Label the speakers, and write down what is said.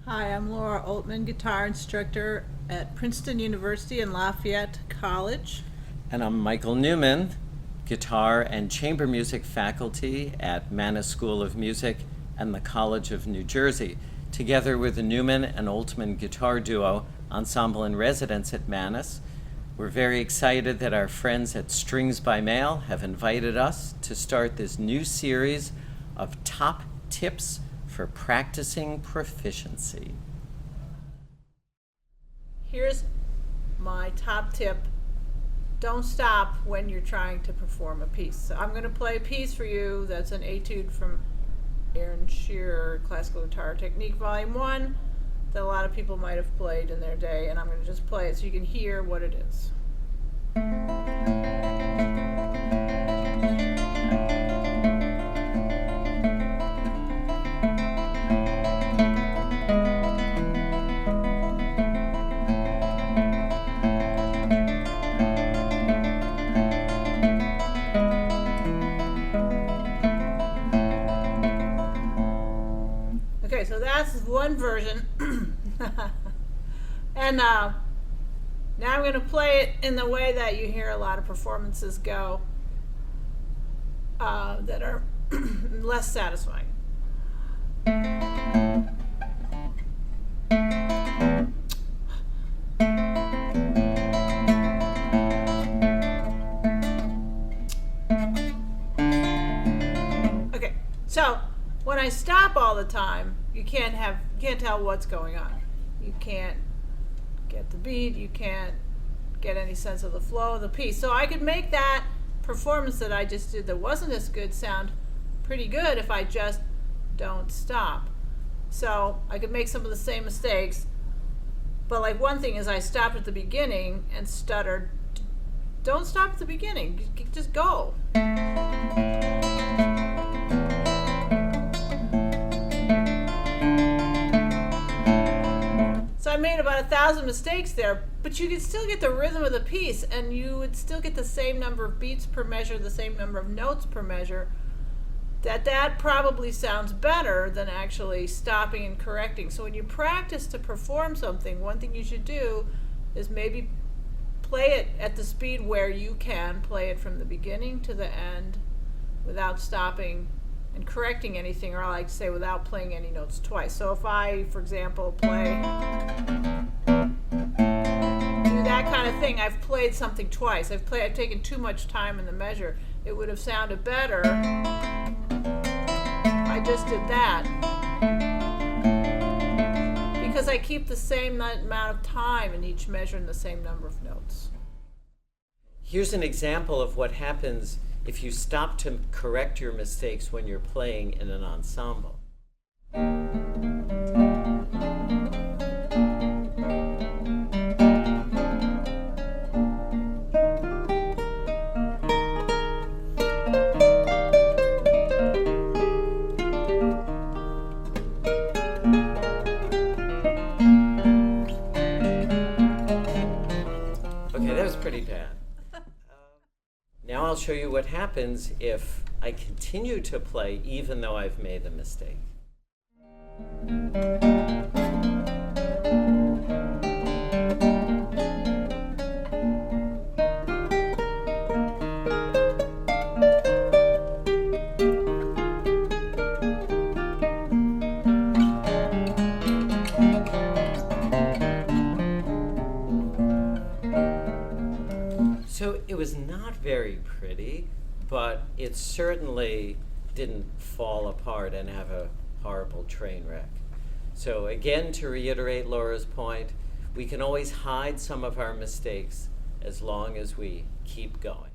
Speaker 1: Hi, I'm Laura Oltman, guitar instructor at Princeton University and Lafayette College.
Speaker 2: And I'm Michael Newman, guitar and chamber music faculty at Mannes School of Music and the College of New Jersey. Together with the Newman and Oltman guitar duo, ensemble in residence at Mannes, we're very excited that our friends at Strings by Mail have invited us to start this new series of top tips for practicing proficiency.
Speaker 1: Here's my top tip. Don't stop when you're trying to perform a piece. So I'm going to play a piece for you that's an etude from Aaron Shearer, Classical Guitar Technique, Volume 1, that a lot of people might have played in their day, and I'm going to just play it so you can hear what it is. Okay, so that's one version. And now I'm going to play it in the way that you hear a lot of performances go that are less satisfying. Okay, so when I stop all the time, you can't tell what's going on. You can't get the beat, you can't get any sense of the flow of the piece. So I could make that performance that I just did that wasn't as good sound pretty good if I just don't stop. So I could make some of the same mistakes, but like one thing is I stopped at the beginning and stuttered. Don't stop at the beginning, just go. So I made about 1,000 mistakes there, but you could still get the rhythm of the piece, and you would still get the same number of beats per measure, the same number of notes per measure. That probably sounds better than actually stopping and correcting. So when you practice to perform something, one thing you should do is maybe play it at the speed where you can play it from the beginning to the end without stopping and correcting anything, or I like to say without playing any notes twice. So if I, for example, do that kind of thing, I've played something twice. I've taken too much time in the measure. It would have sounded better if I just did that, because I keep the same amount of time in each measure and the same number of notes.
Speaker 2: Here's an example of what happens if you stop to correct your mistakes when you're playing in an ensemble. Okay, that was pretty bad. Now I'll show you what happens if I continue to play even though I've made a mistake. So it was not very pretty, but it certainly didn't fall apart and have a horrible train wreck. So again, to reiterate Laura's point, we can always hide some of our mistakes as long as we keep going.